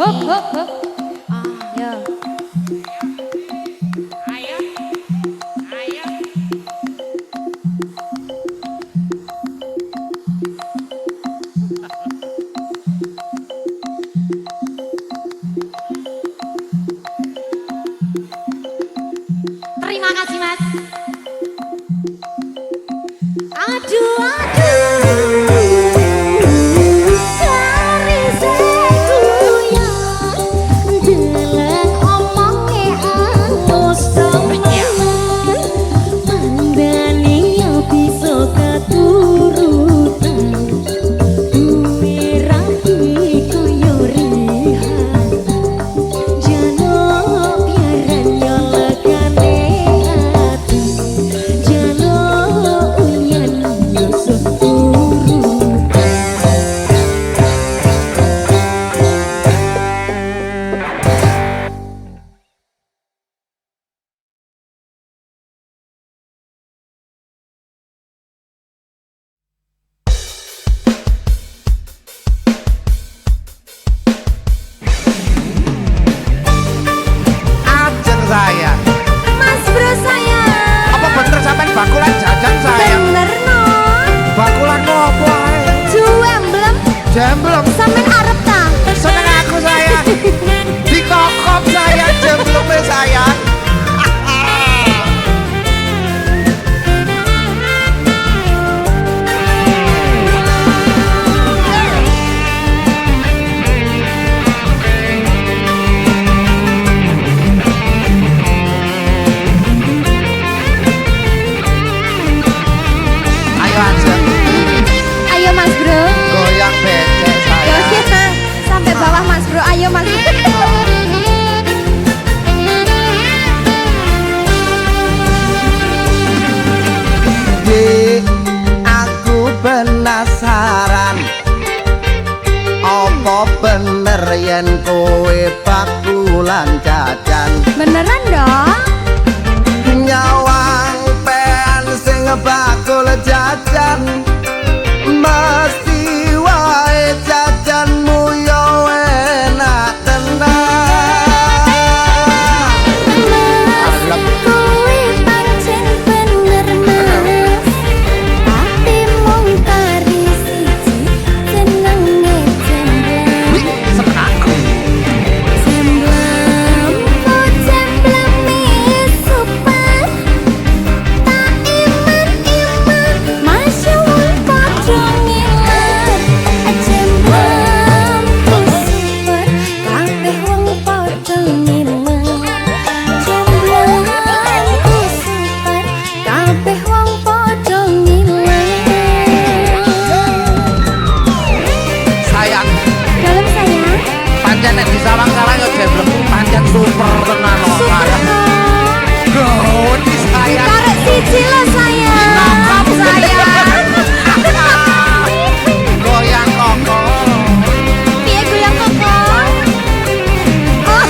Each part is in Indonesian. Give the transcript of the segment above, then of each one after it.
Hop hop hop. Ya. Terima kasih Mas. Aduh aduh. Sari seduya deleng omonge alus temenan. Mandane yo bisa katurutan. Duwe rapi koyo rihan. Jaluk biaran yo legane ati. Jaluk uyan yo seturutan. Ajeng saya. Mas bro saya. Apa bener sampean bakulan jajan saya? Bener no. Bakulan opo ae? Juemblem Jemblem. sampean arep ta? Seneng aku saya. Dikokop saya jembleme saya. Ayo Ajeng, Ayo Mas bro. goyang becek saya. Goyang sampai bawah Mas bro. Ayo Mas. Dik, aku penasaran. Apa bener yen kowe bakulan jajan? Beneran dong. Nyawang pen sing bakul jajan, mesti wae jajanmu yo enak tenan. Kowe pancen bener Mas. Tapi mung kari siji jenenge jemblem. Seneng aku. Jemblem oh jemblem super. Tak iman-iman masya wong padha ngiler. Jemblem oh super. Kabeh wong padha ngiler. Jemblem oh super. Kabeh wong padha ngiler. Sayang, Dalam sayang. pancen nek disawang-sawang yo jemblemu pancen super tenan kok sayang. Gawedi sayang. Tarik siji lo sayang. Nangkap sayang. Goyang koko. Piye goyang koko? Oh.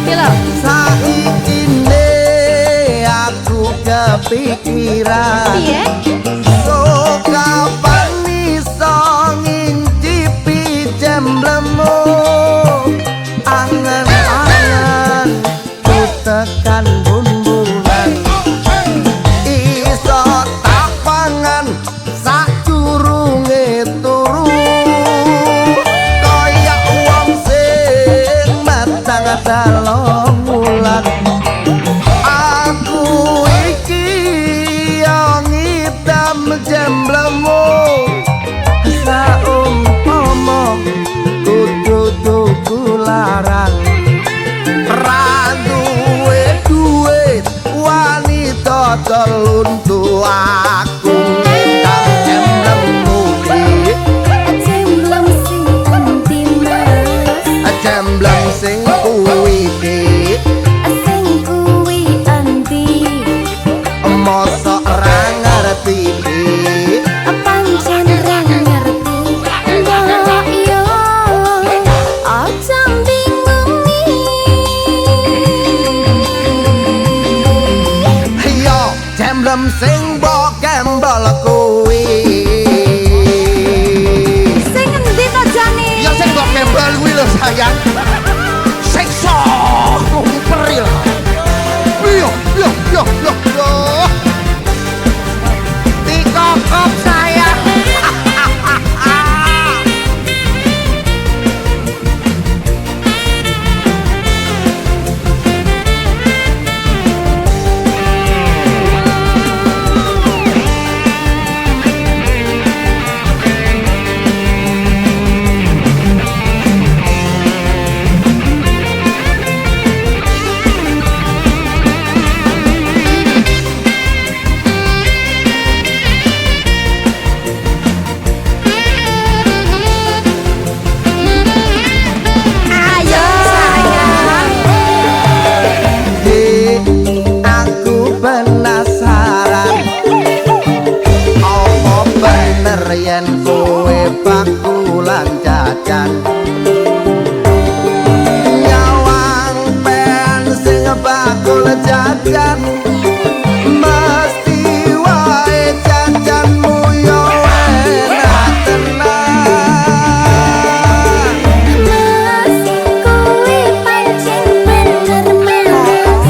Gila. Saikine aku kepikiran. Piye? So kapan iso ngincipi jemblemu? Angen-angen ku tekan bumbulan. Iso tak pangan sadurunge turu. Kayak wong sing matang dalem wulan. Aku iki yo ngidam jemblemu. Saumpama kudu tuku larang. Ra duwe wanita teluntu aku ngidam jemblemu. Jemblem sing endi Mas? Jemblem sing kuwi iki jemblem sing mbok gembol kuwi. Sing endi to jane? Ya sing mbok gembol kuwi lho sayang. Siksa peril. Yo yo yo yo yo. Dikokop sayang. Yen kowe bakulan jajan nyawang pen sing bakul jajan mesti wae jajanmu yo enak tenan. Mas, kowe pancen bener mas.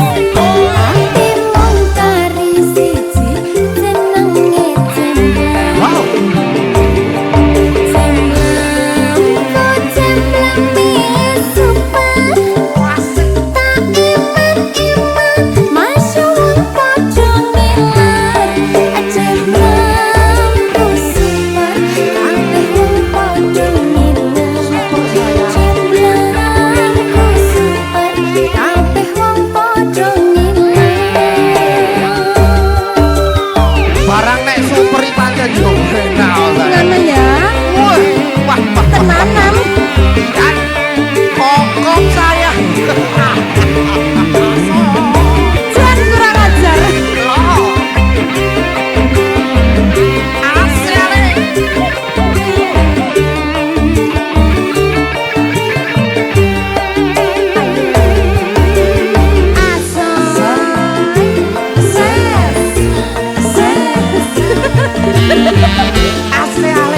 Timung kari siji senenge jemblang. Wow. Barang nek super pancen yo enak. Ngono ya. Wah, wah, wah. Tenanan. Kan kokop saya. Jan kurang ajar.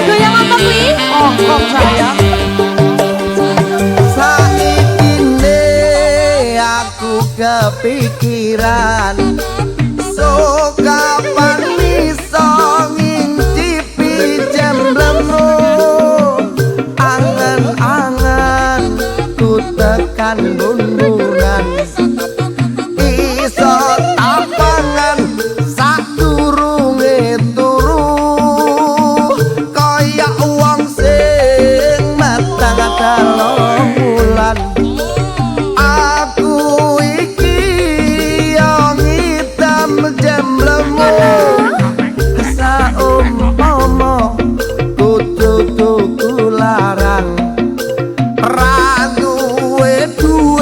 Goyang apa kuwi? Kokop saya. Saikine aku kepikiran sok kapan bisa ngincipi jemblemmu. Angen-angen ku tekan bunbunan iso tapangan sadurunge turu kaya wong sing matang dalem bulan. Aku iki yo ngidam jemblemu saumpama kudu tuku larang ra duwe duwe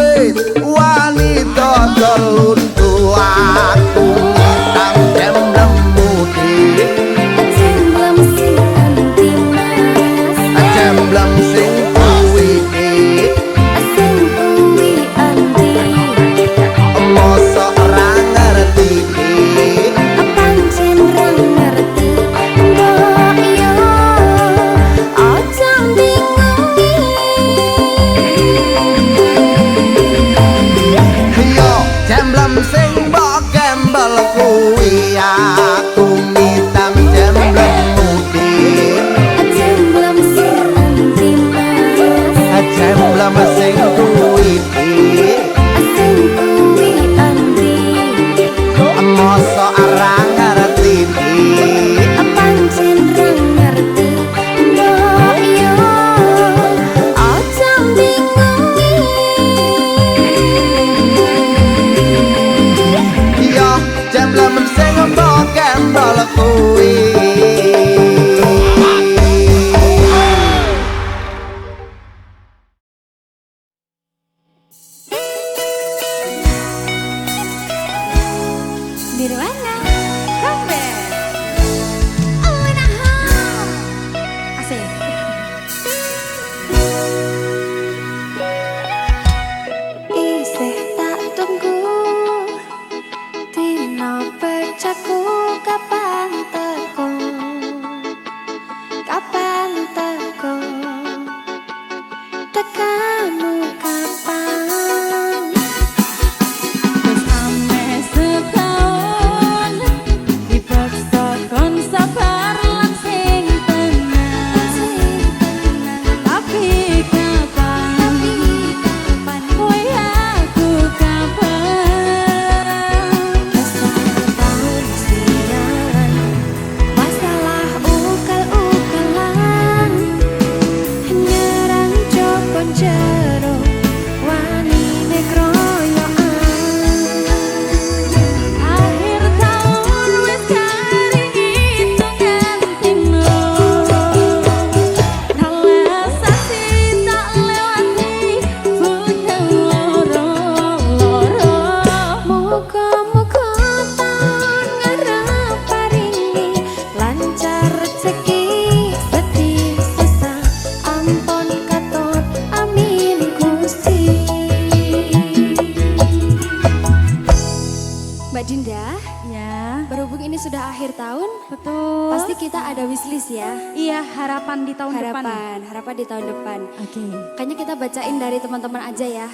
kita ada wishlist ya. Iya, harapan di tahun depan. Harapan di tahun depan. Oke. Kayaknya kita bacain dari teman-teman aja ya.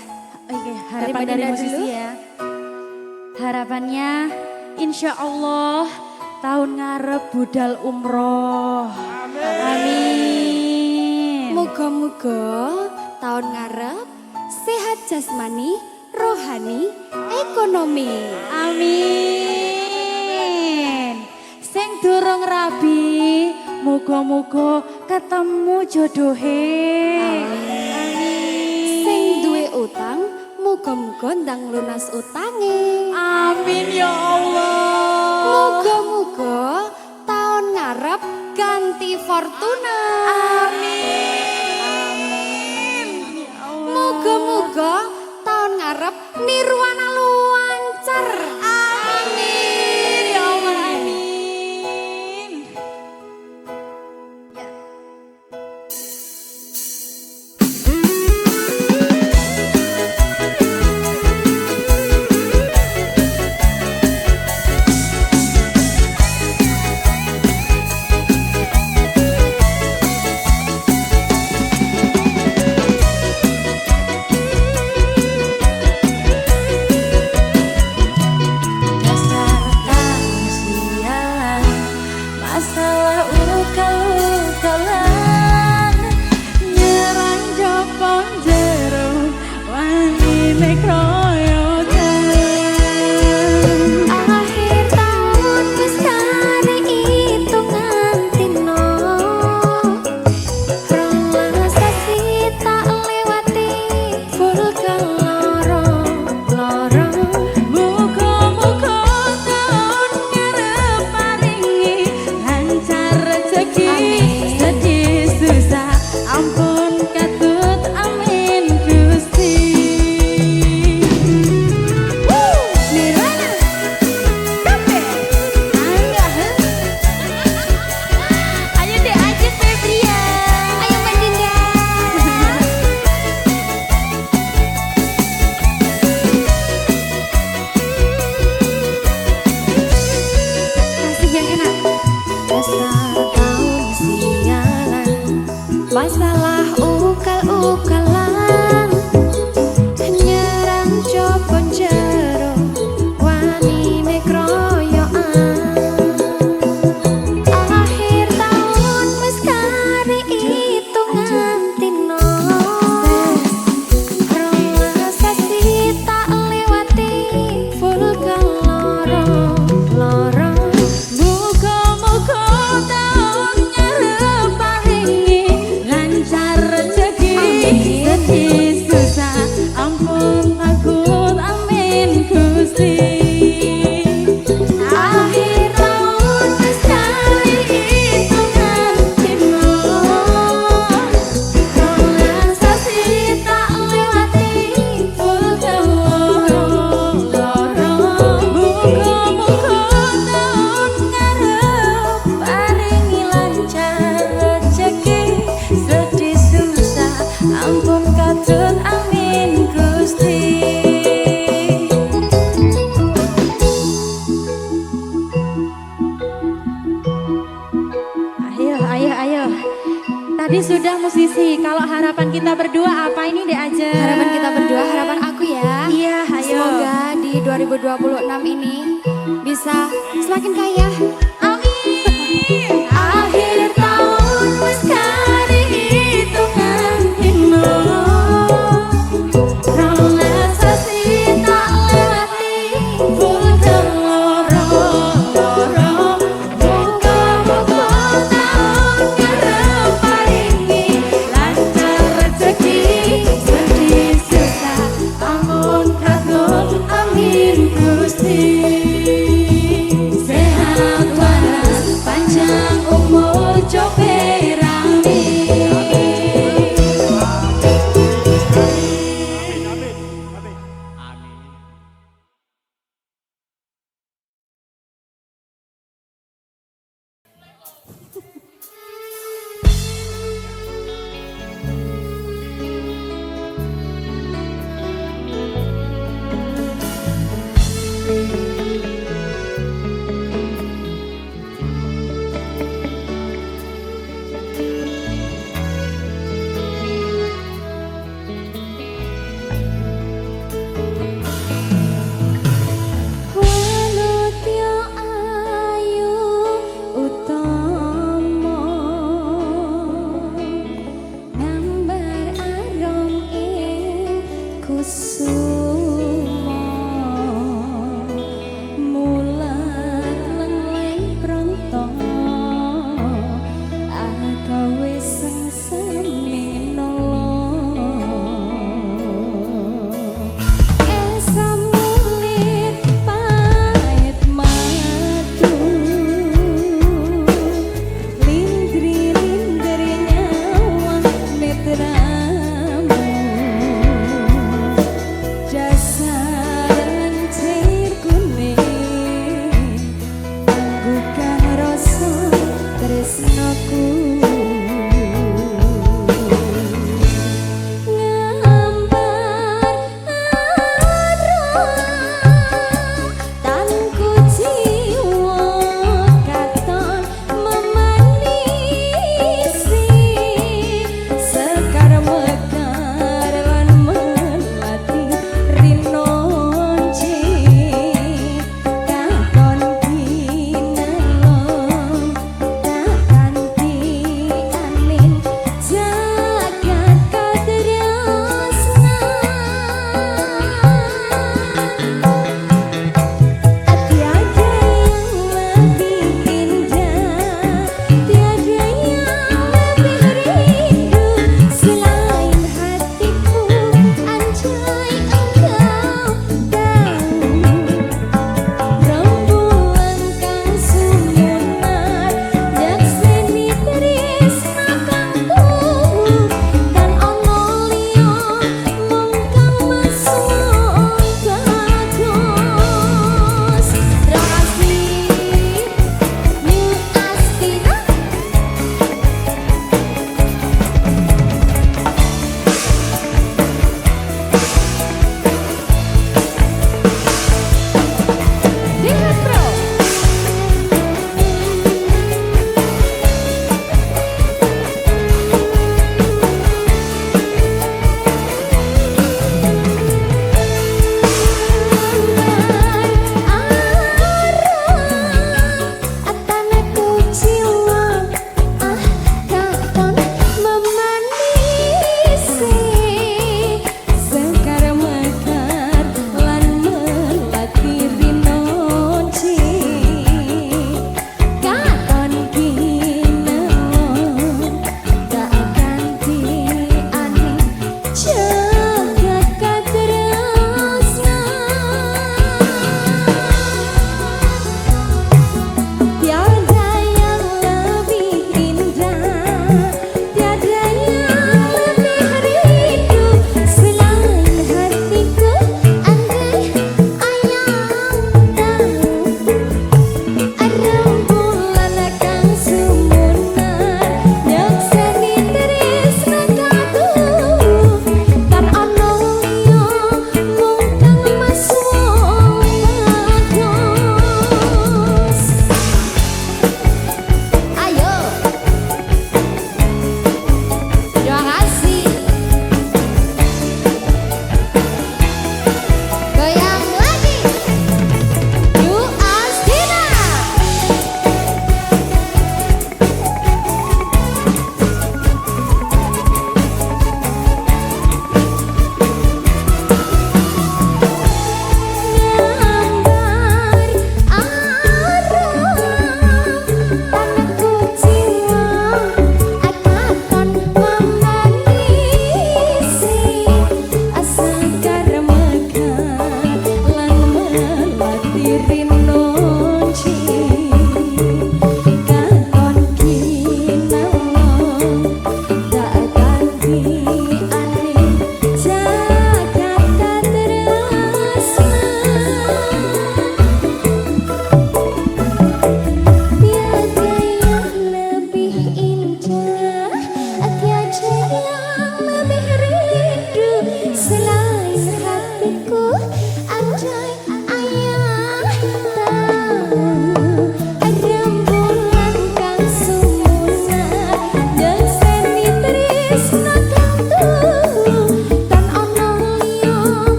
Oke, harapan Mbak dari Dinda musisi dulu. ya. Harapannya insya Allah tahun ngarep budal umroh. Amin. Moga-moga tahun ngarep sehat jasmani, rohani, ekonomi. Amin. Sing durung rabi, muga-muga ketemu jodohe. Sing duwe utang, moga-moga ndang lunas utange. Amin ya Allah. Moga-moga tahun ngarep ganti fortuna. Amin. Ya Allah. Moga-moga tahun ngarep nirwana luancar. Amin ya Allah. Amin. Masalah ukal-ukalan Nyerang jopong jero wangi nekroyokan. akhir tahun wis kari itungan dino. Prasasti tak lewati full keloro-loro. Muga-muga tahun ngarep paringi lancar rezeki. Amin. Sedih susah ampun katut amin Gusti. Nirwana Kafe Ayo deh aja Febrian. Ayo Mbak Dinda. Kasih yang enak. Dasar tahun sialan, masalah ukal-ukalan, nyerang jopon jero wani nekroyoan. Akhir tahun wis kari itungan dino. Prasasti tak lewati full keloro-loro. Muga-muga tahun ngarep paringi lancar rezeki. Amin. Sedih susah ampun takut amin Gusti. Akhir tahun wis kari itungan dino. Prasasti tak lewati full keloro-loro. Muga-muga tahun ngarep Paringi lancar rezeki, sedih susah ampun katut amin Gusti. Ayo. Tadi sudah musisi. Kalau harapan kita berdua apa ini deh aja. Harapan kita berdua, harapan aku ya. Iya, ayo. Semoga di 2026 ini bisa semakin kaya. Amin. Akhir tahun wis kari itungan dino. Prasasti tak lewati full keloro-loro. Moga-moga tahun ngarep paringi lancar rezeki. Sedih susah ampun katut amin Gusti. Sehat waras panjang umur cope rame.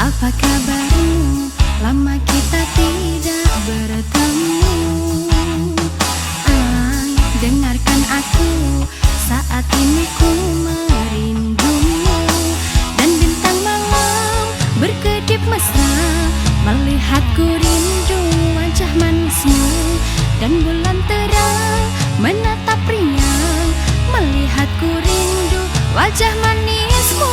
Apa kabarmu? Lama kita tidak bertemu. Dengarkan aku, saat ini ku merindumu. Dan bintang malam berkedip mesra, melihatku rindu wajah manismu. Dan bulan terang menatap riang, melihatku rindu wajah manismu.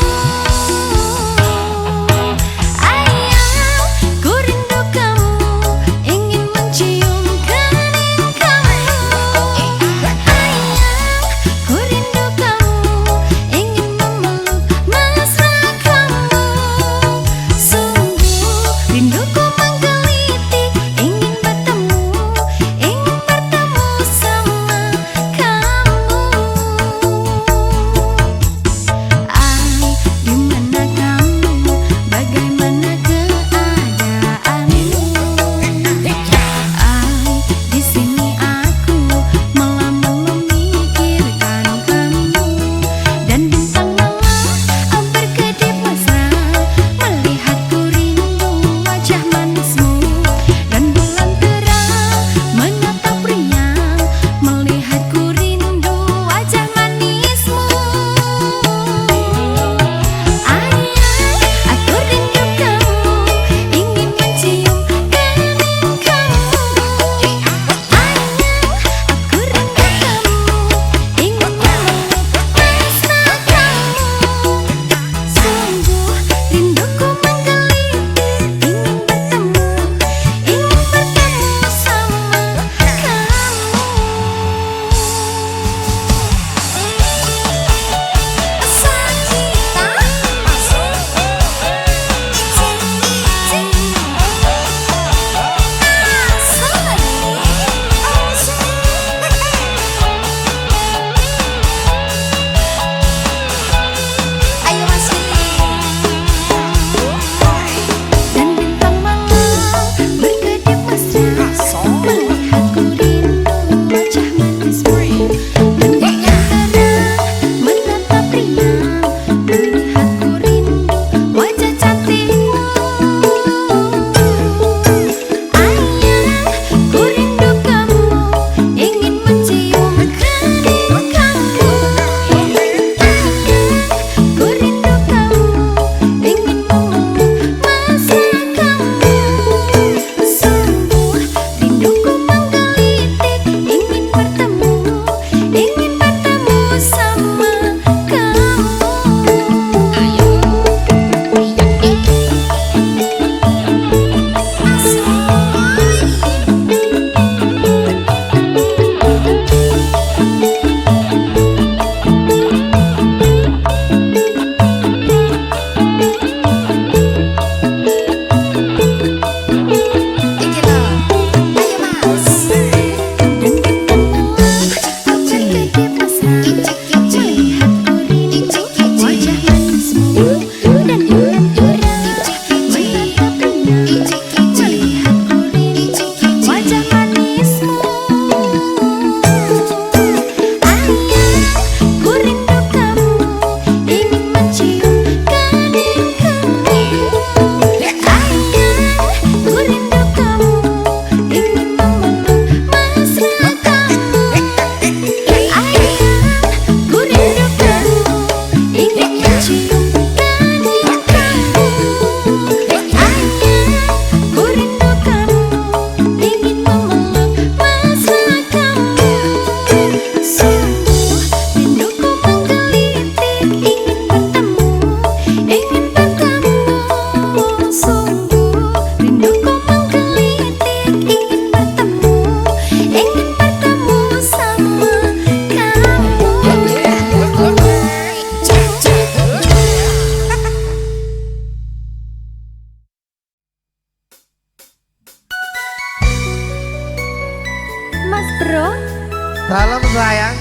Dalam sayang.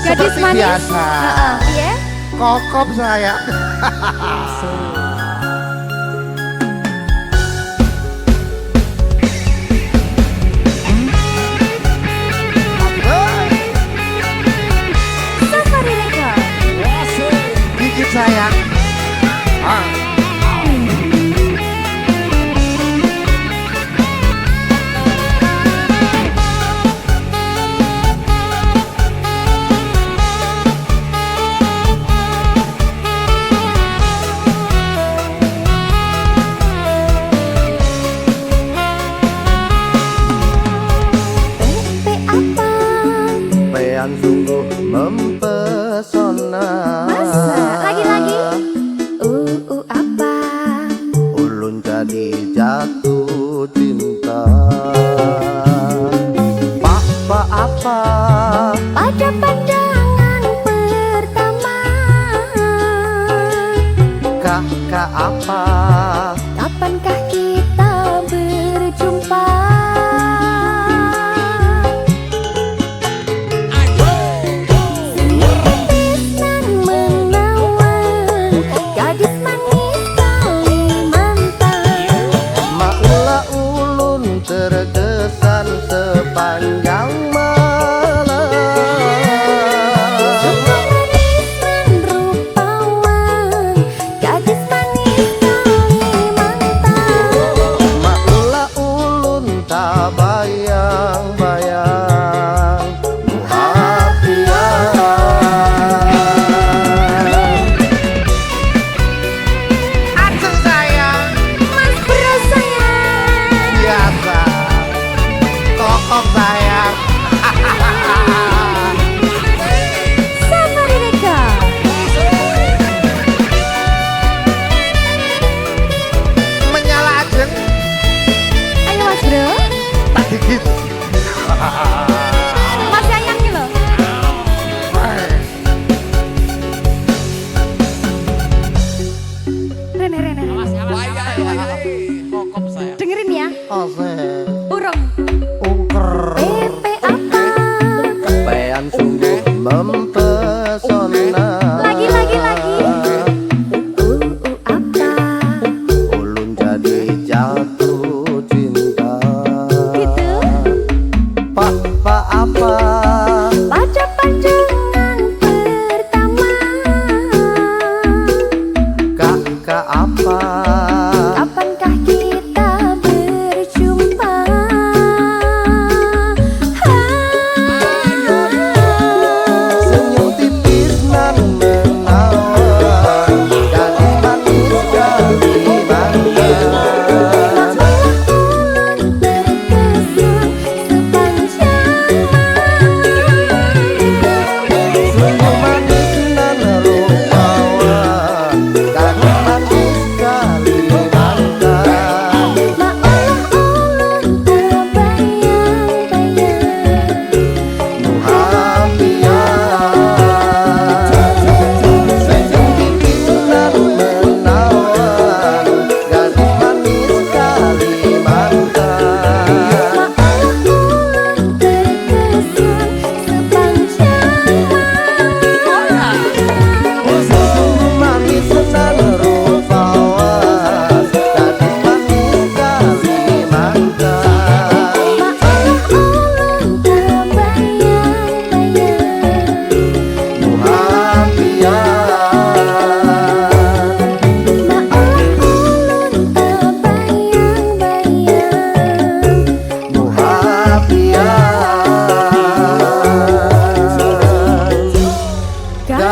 Gadis Seperti manis. biasa. Iya. Kokop sayang. Safari Record.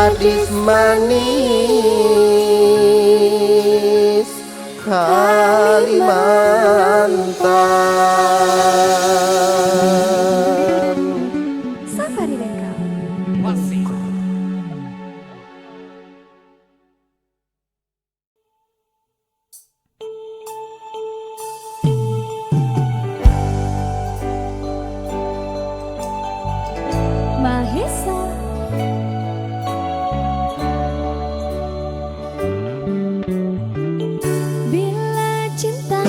gadis manis Kalimantan. Safari Bengkel. Mahesa. Bila cinta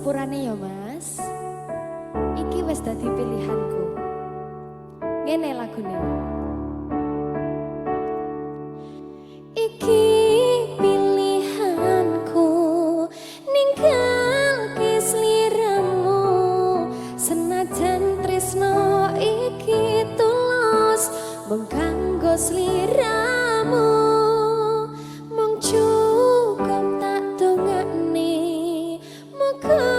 sepurane ya Mas. Iki wis dadi pilihanku. Ngene lagune. Iki pilihanku ninggalke sliramu senajan tresno iki tulus mung kanggo sliramu mung cukup tak dongakne muga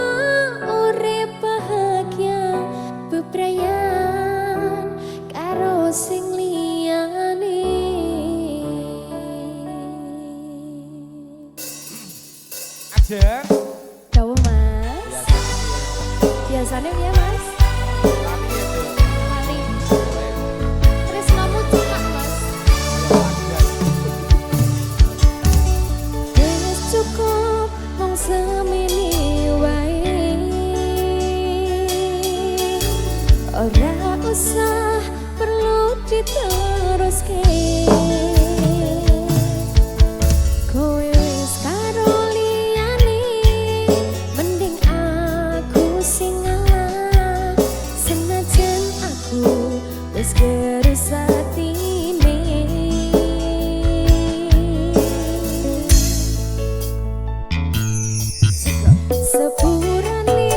urip bahagia bebrayan karo sing liyane. Ajeng. Dawa Mas. Biasanya ya Mas. Lali. Tresnamu cekak Mas. Wis cukup mung semene wae. Ora usah perlu diteruske. Kowe wis karo liyane, mending aku sing ngalah. Senajan aku wis gerus atine. Sepurane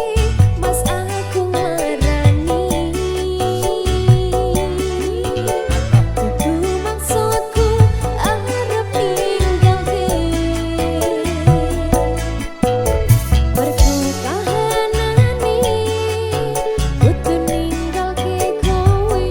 Mas aku marani. Dudu maksudku arep ninggalke. Mergo kahanane kudu ninggalke kowe.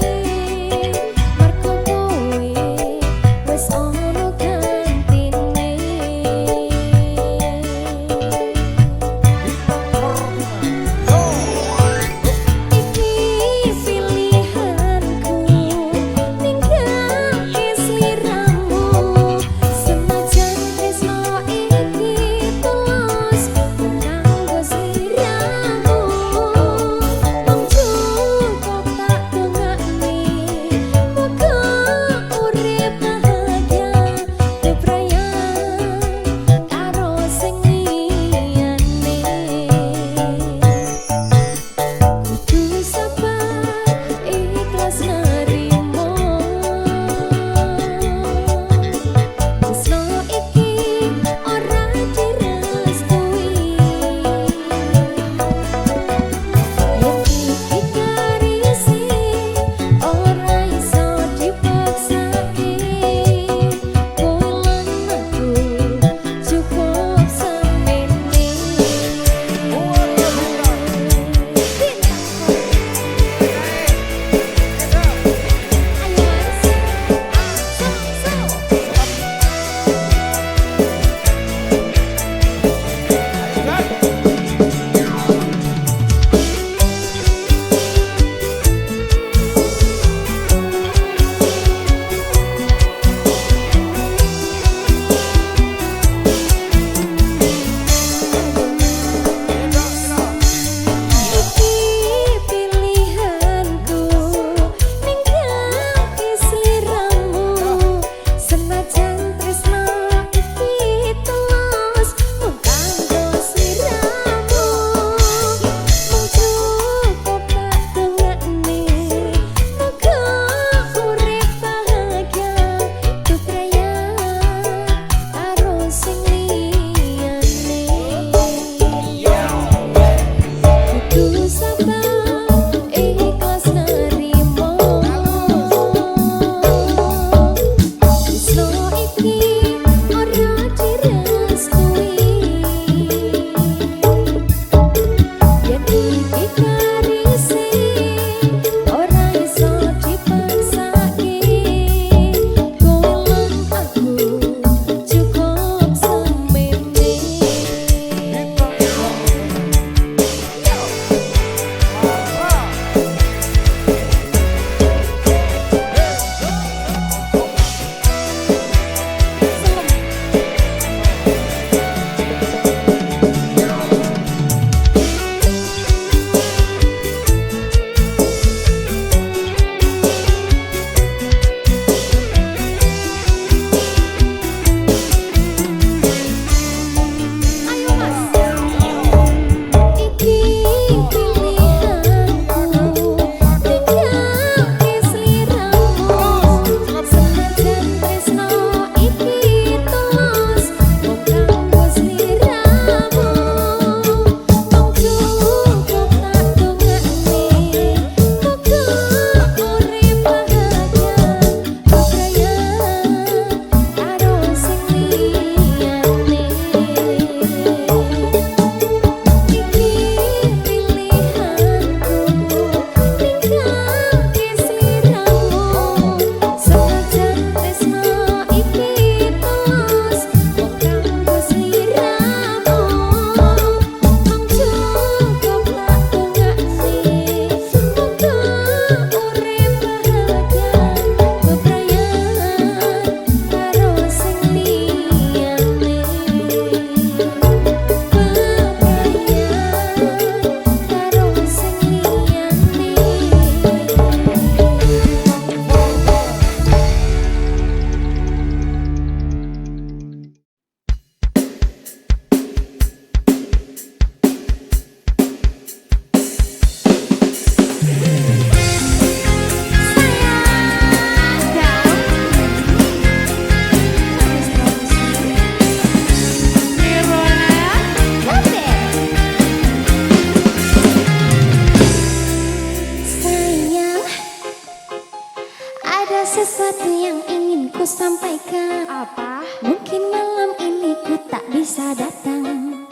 sesuatu yang ingin ku sampaikan. Apa? Mungkin malam ini ku tak bisa datang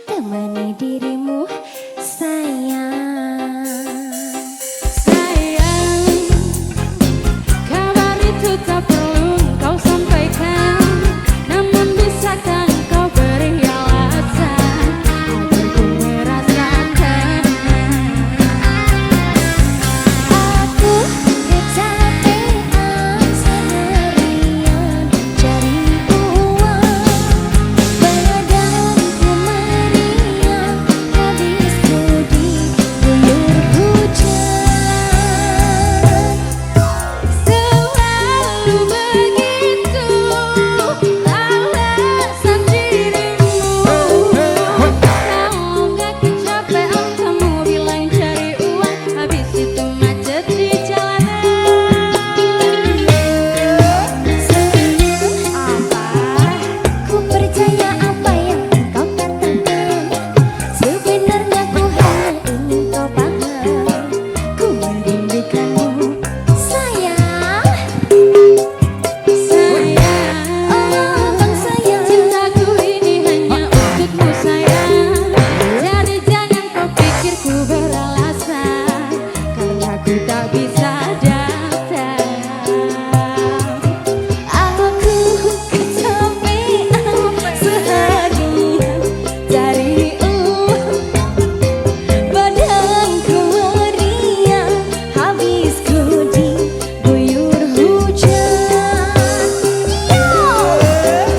temani dirimu sayang. Sayang, kabar itu tak perlu kau sampaikan. Namun bisakah kau beri alasan agar ku merasakan? Aku kecapean seharian cari uang, badanku meriang, habisku diguyur hujan. Selalu begitu alasan dirimu. Kalau nggak kecapean kamu bilang cari uang, habis itu macet di jalanan. Sayang, Apa? ku percaya apa yang kau katakan. Sebenarnya ku hanya ingin kau paham. Ku merindukanmu sayang. Sayang, Oh bang sayang, cintaku ini hanya untukmu sayang. Jadi jangan kau pikir ku beralasan, karena ku tak bisa datang. aku kecapean seharian cari uang, badanku meriang, habisku diguyur hujan.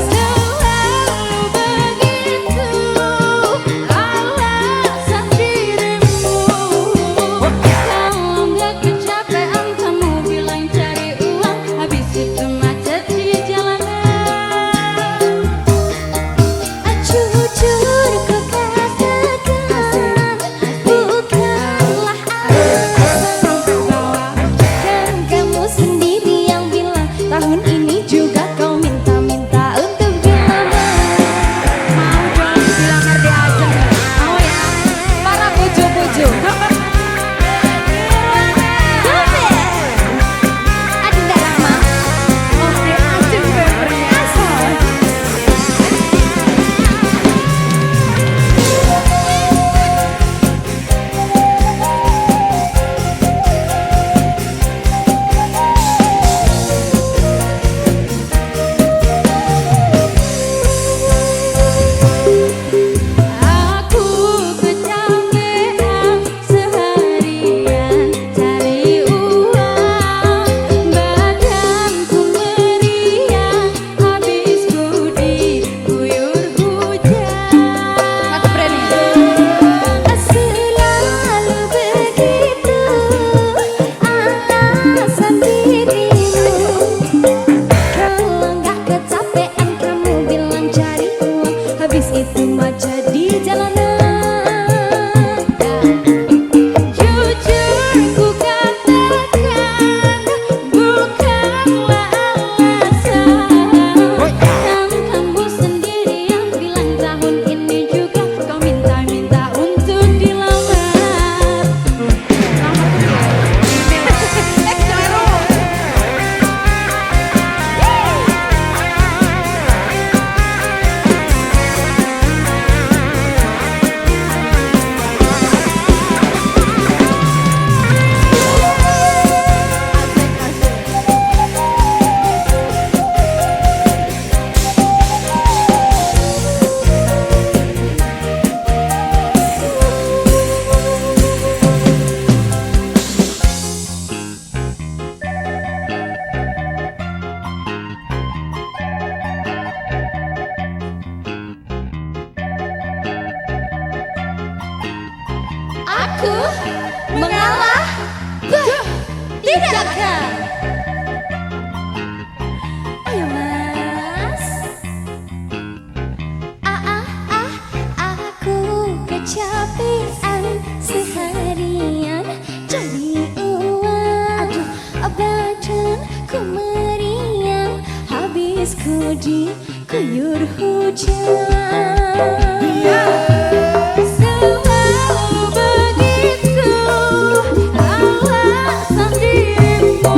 Selalu begitu alasan dirimu. Kalau nggak kecapean kamu bilang cari uang, habis itu macet di jalanan. Jujur ku katakan, bukanlah alasan. Kan kamu sendiri yang bilang tahun ini juga kau minta-minta untuk dilamar. Mau dong dilamar diajak. Mau ya? Para buju-buju. Adinda Rahma, Oke, acung berperhiasan. Aku kecapean seharian cari uang, badanku meriang, habisku diguyur hujan. Aku berani. selalu begitu alasan dirimu. Kalau nggak kecapean kamu bilang cari uang, habis itu macet di jalanan. Jujur ku katakan, bukanlah alasan. Kan kamu sendiri yang bilang tahun ini juga kau minta-minta untuk dilamar. Aku mengalah, tidakkah? Ayo mas. Aku kecapean seharian cari uang. Aduh, badanku meriang, habisku diguyur hujan. Selalu begitu alasan dirimu.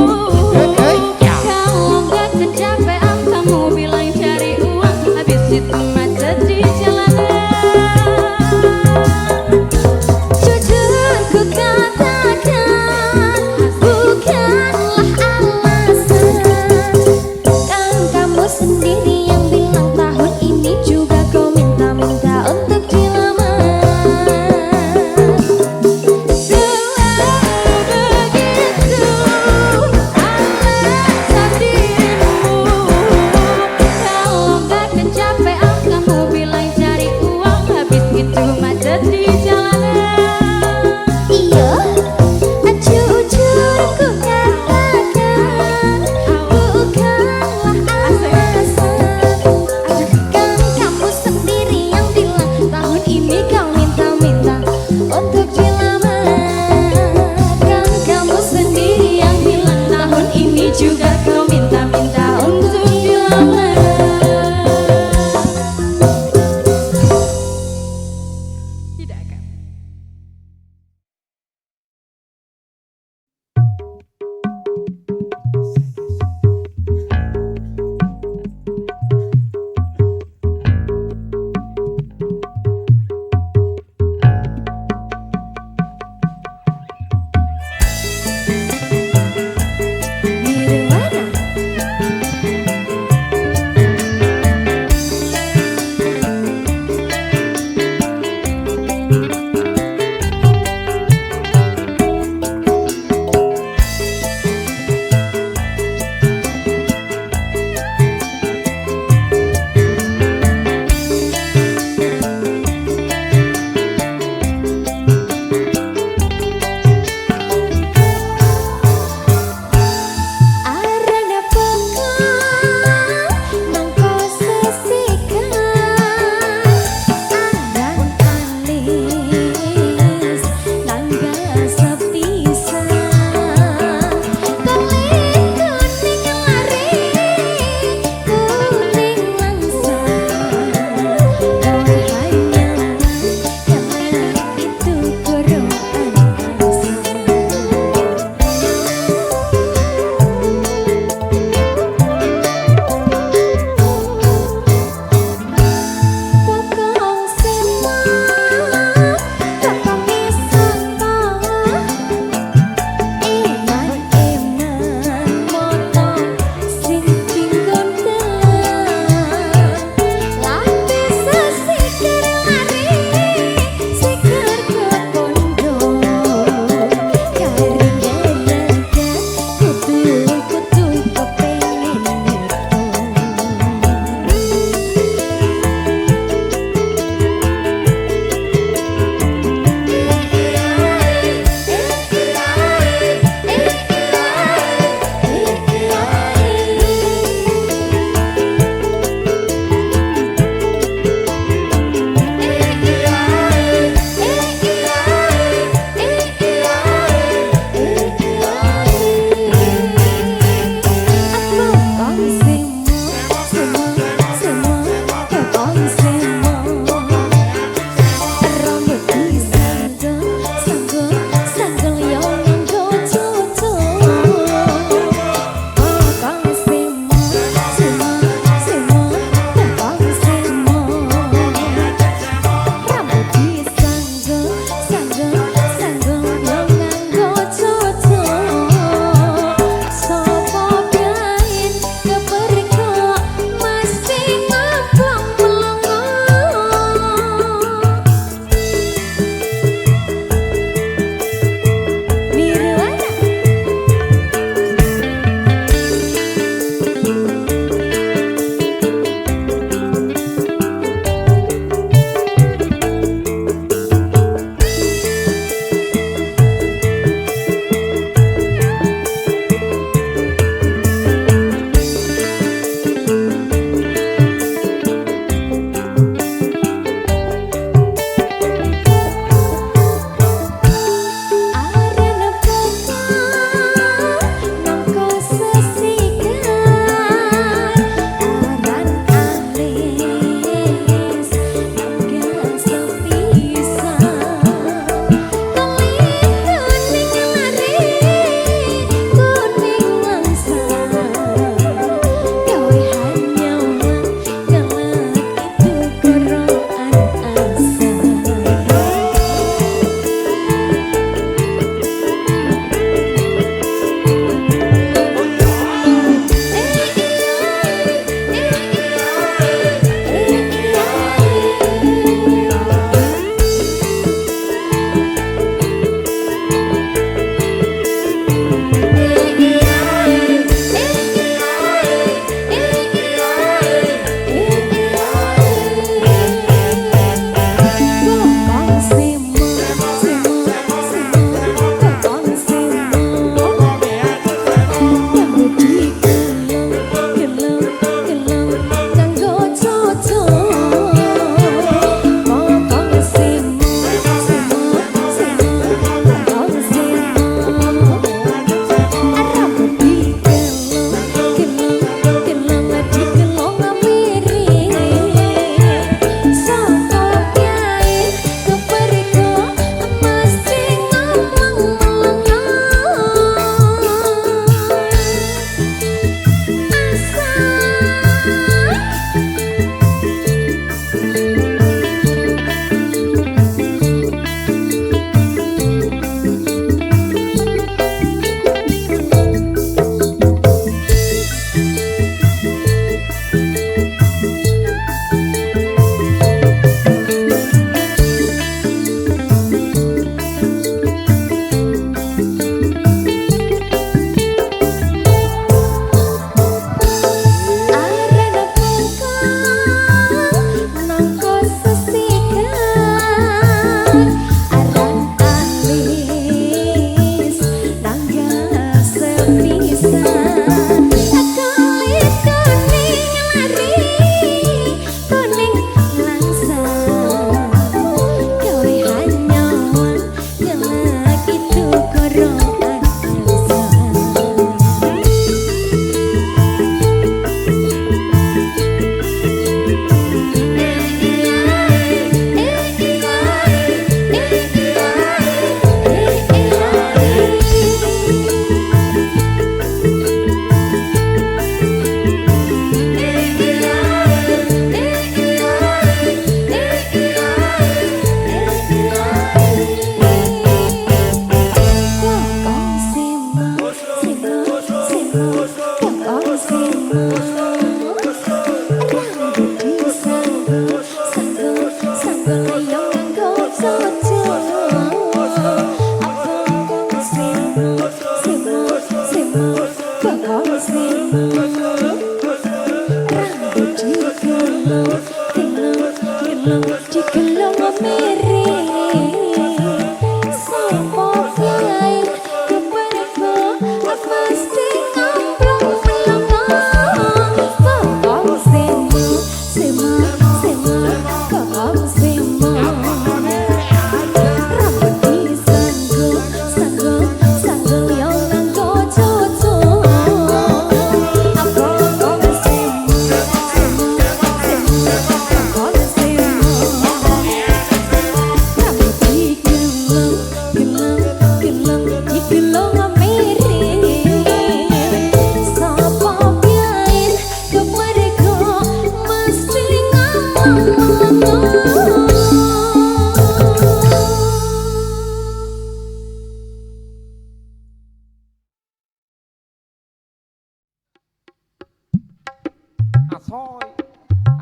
Asoy,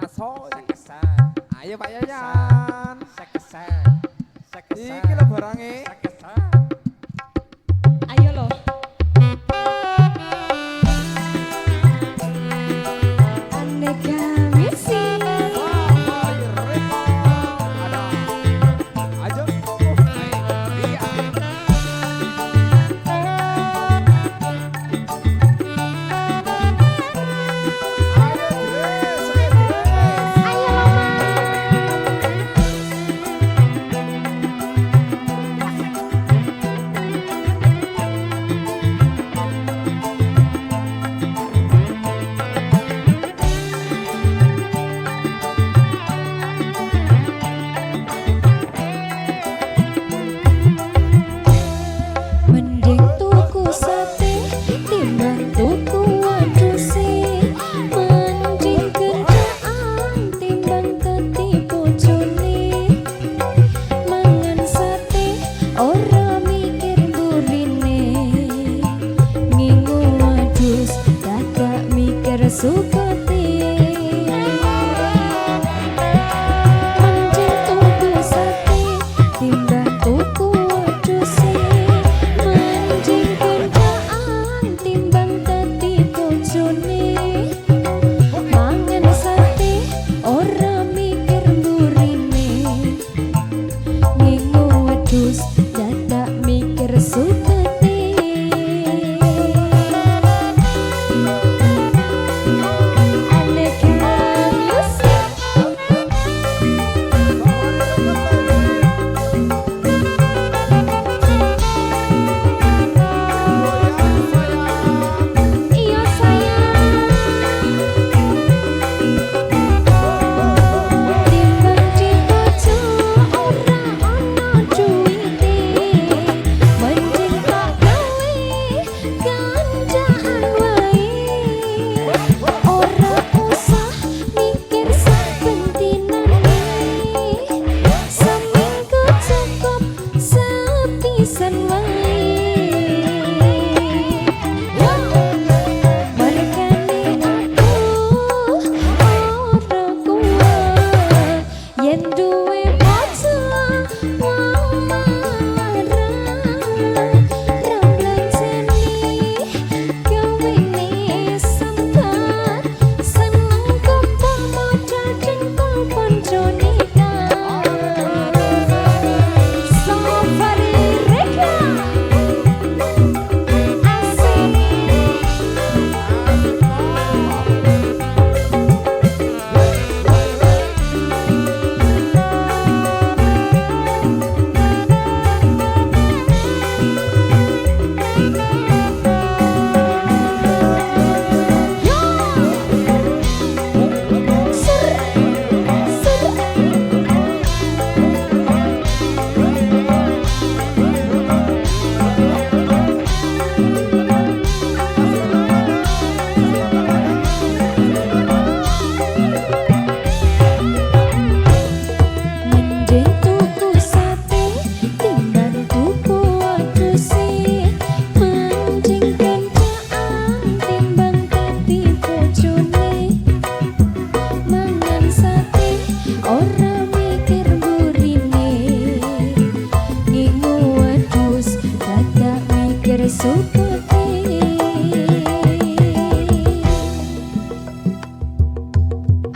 asoy. Sekesan. Ayo Pak Yayan. Sekesan. Sekesan. Iki lho barange. Sekesan. Ayo loh. Aneka misi. Ayo. Iya. Mending tuku sate timbang tuku wedhuse, mending kerjaan timbang ketipu bojone. Mangan sate ora mikir burine, ngingu wedhus dadak mikir sukete. Mending tuku sate timbang tuku wedhuse, mending kerjaan timbang dadi bojone. Mangan sate ora mikir burine, ngingu wedhus dadak mikir sukete.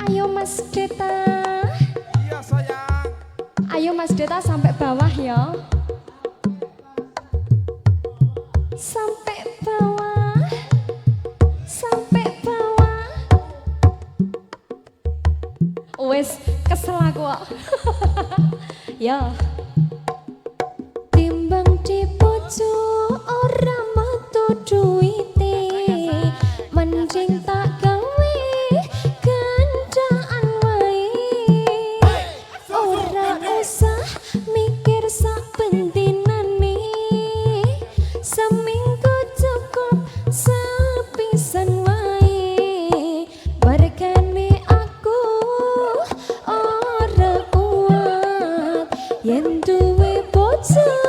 Ayo Mas Deta. Iya sayang. Ayo Mas Deta sampai bawah ya. Sampai bawah. Sampai bawah. Wes kesel aku kok. Ya. Timbang di pojok ora metu duwite, mending tak gawe gandaan wae. Ora usah mikir sak pentinane, seminggu cukup sepisan wae. Barkane aku ora kuat yen duwe bocah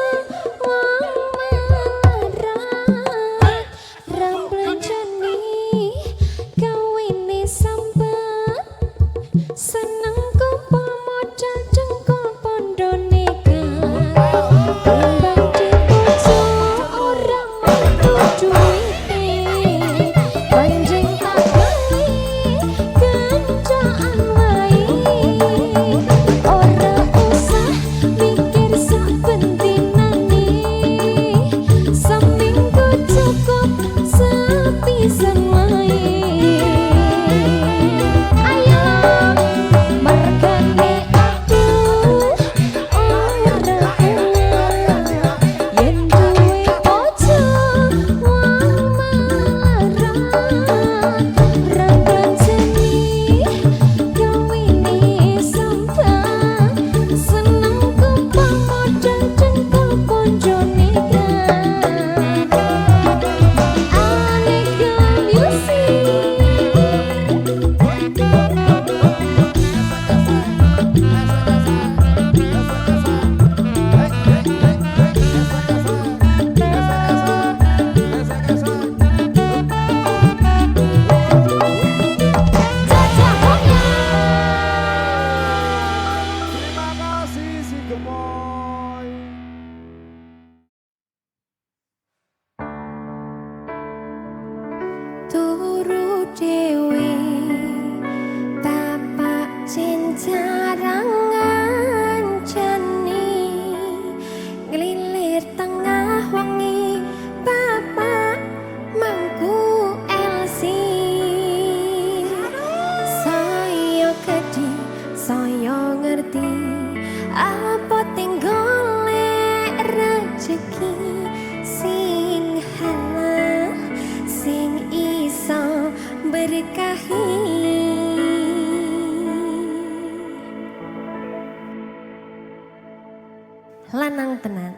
lanang tenan.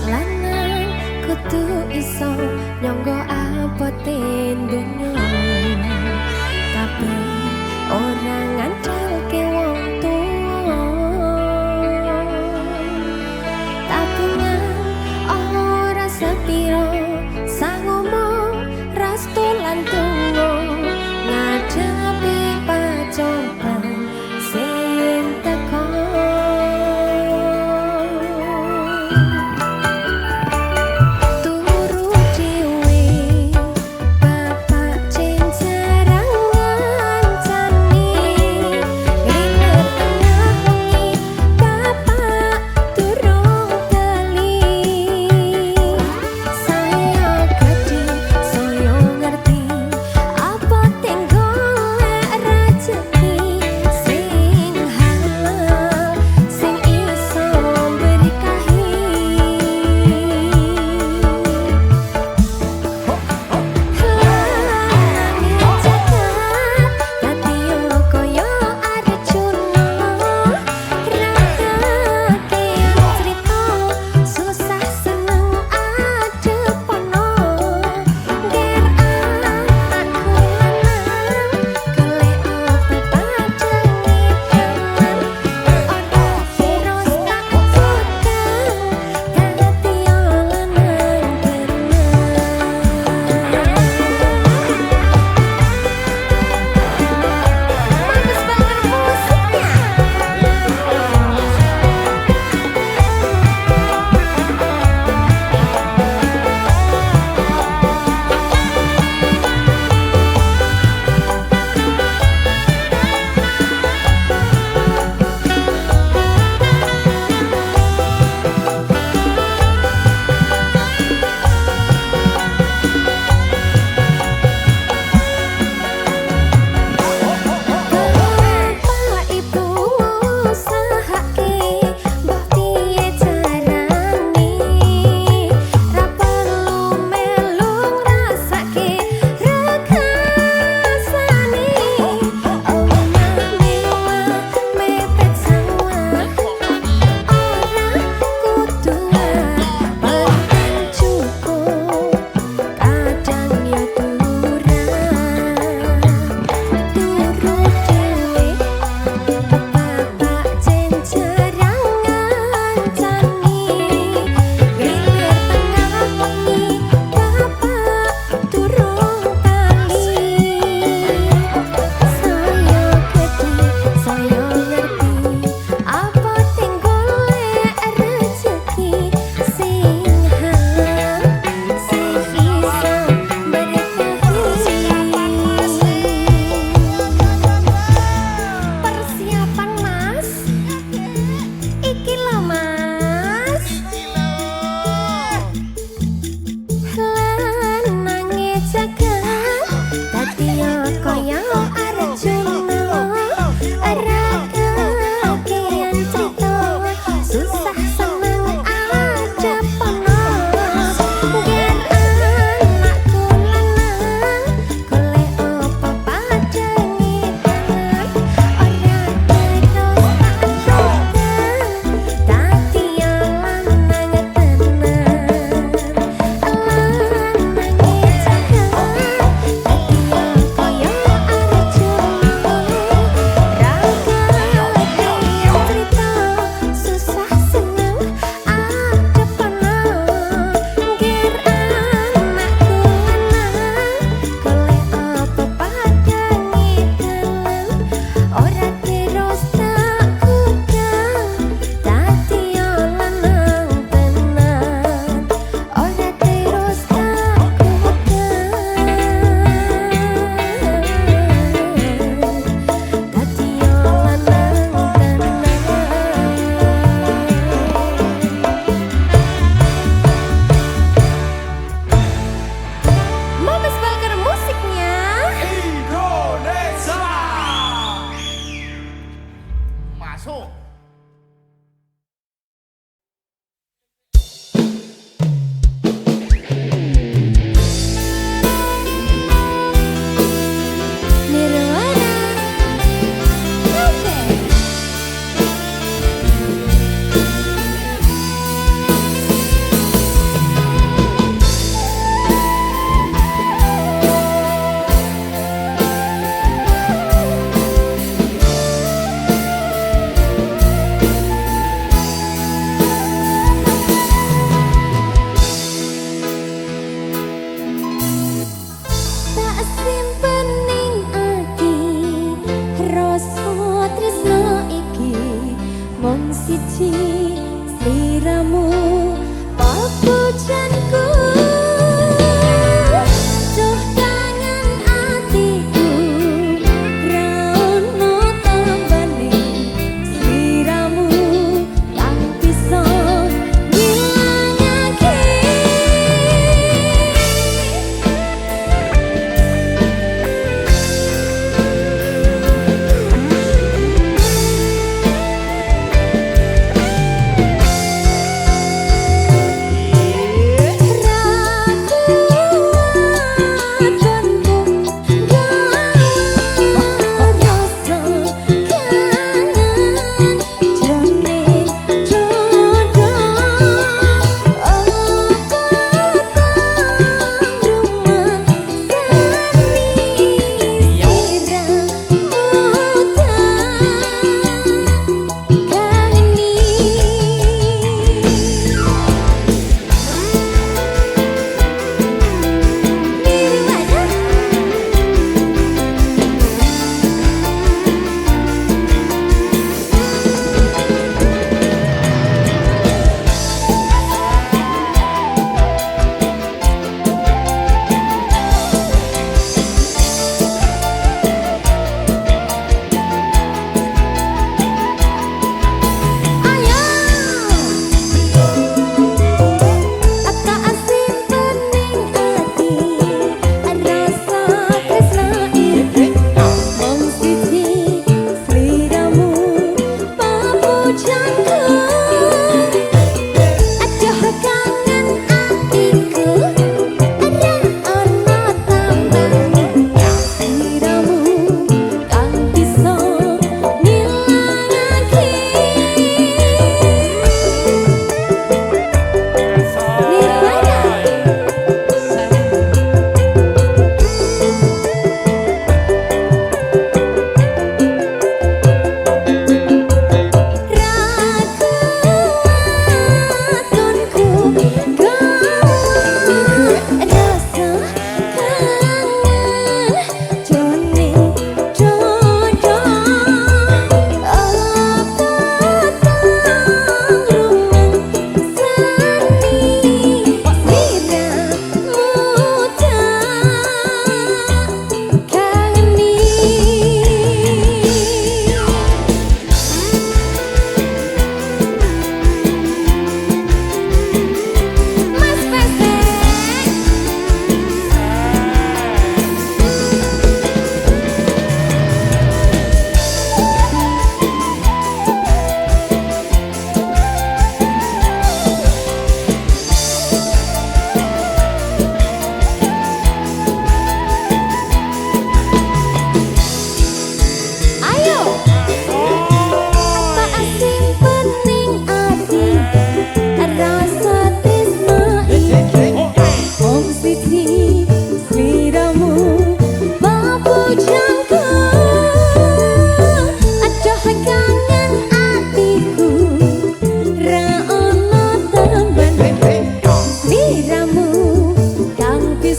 Lanang kudu iso nyangga abote donya, tapi ora ngandalke wong tuwa. Tabungan ora sepiro, sangomo restu lan tunggu ngadepi pacobaan sing teko.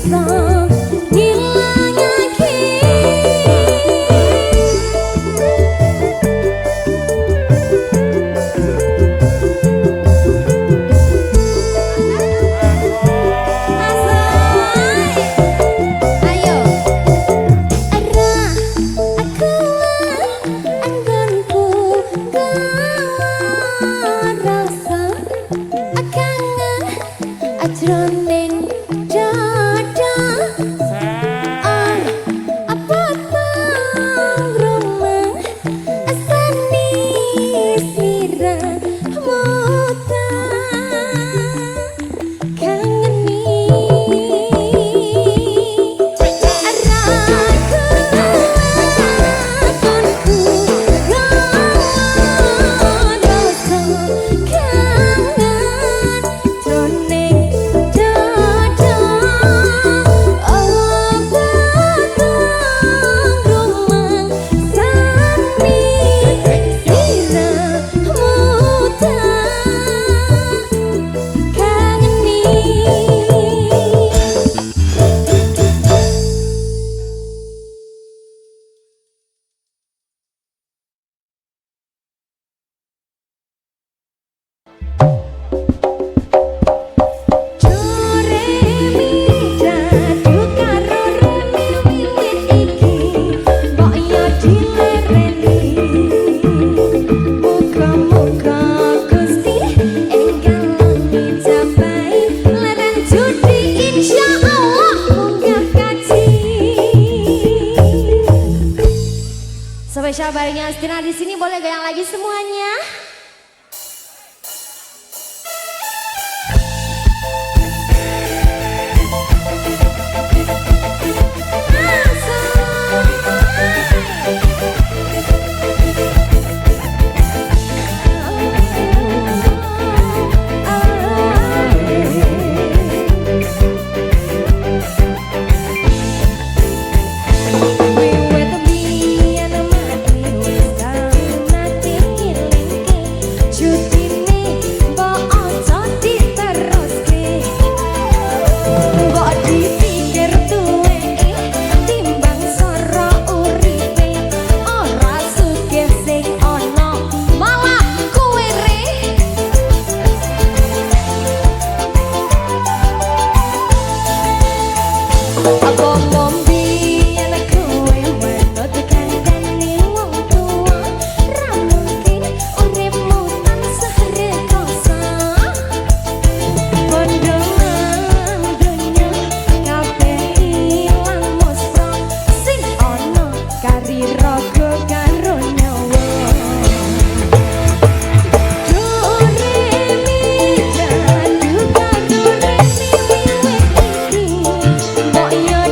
bisa ngilangake. Ayo, Ara, aku anggonku rasa kangen ajroning dada. Apa tang rumah asani sliramu ta kangeni. Spesial baringnya Astina di sini, boleh goyang lagi semuanya. Mbok yo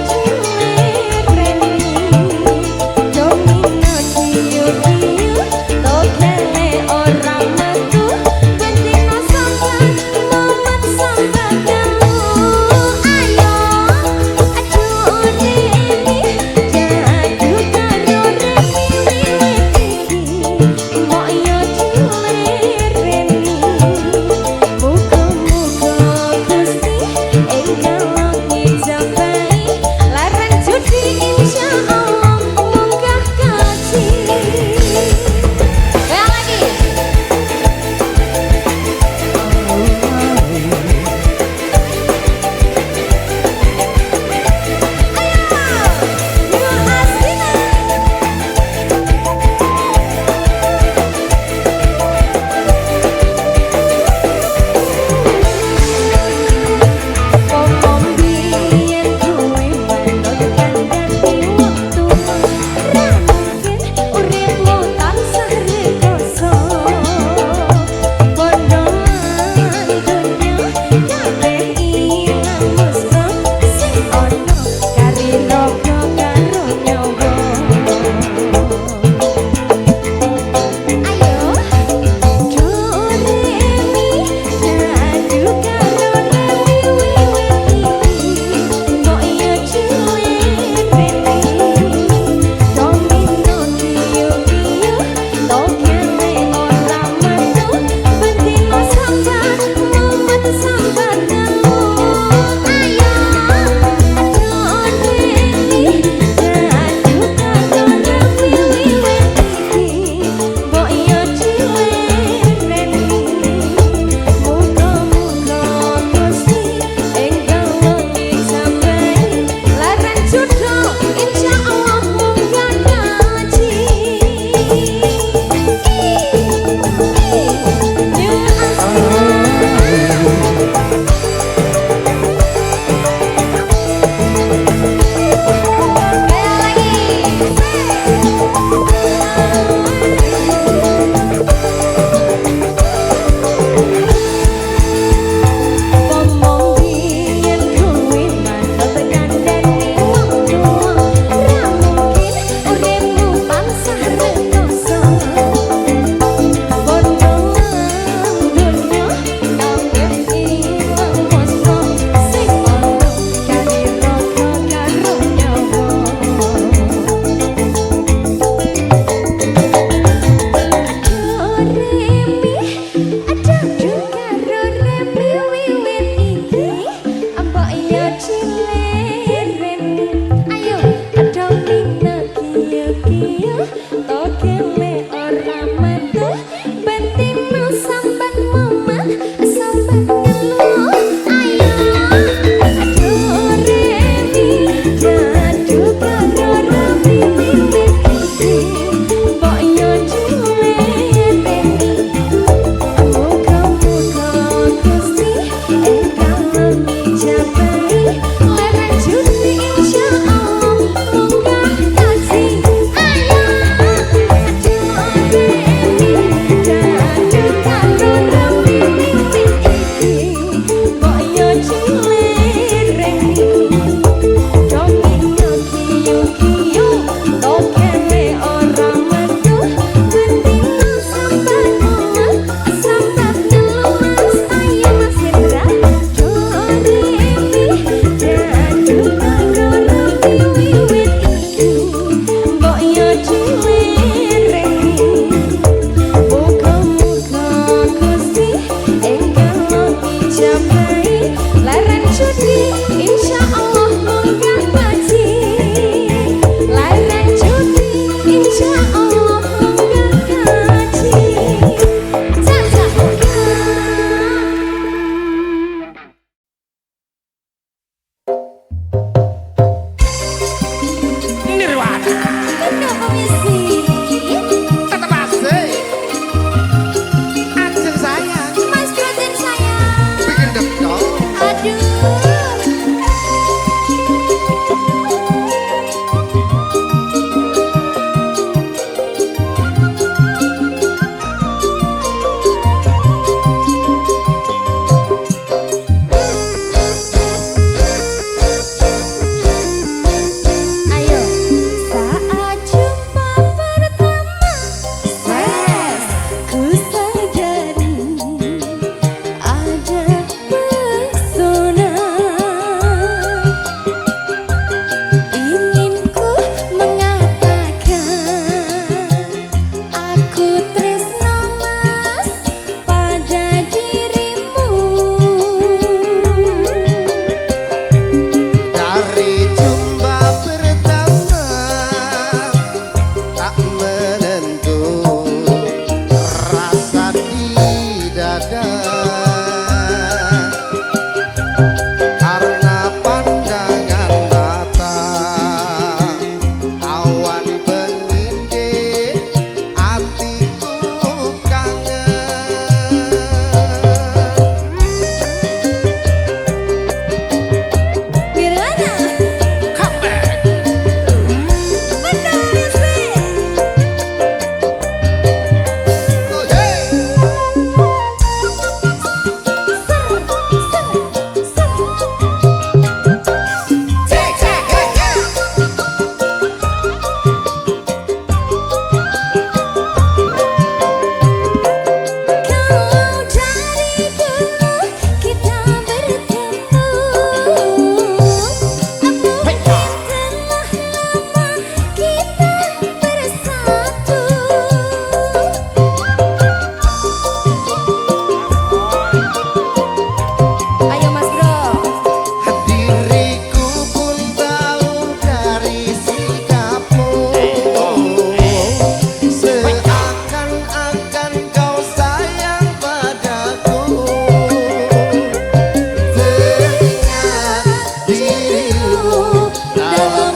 dalam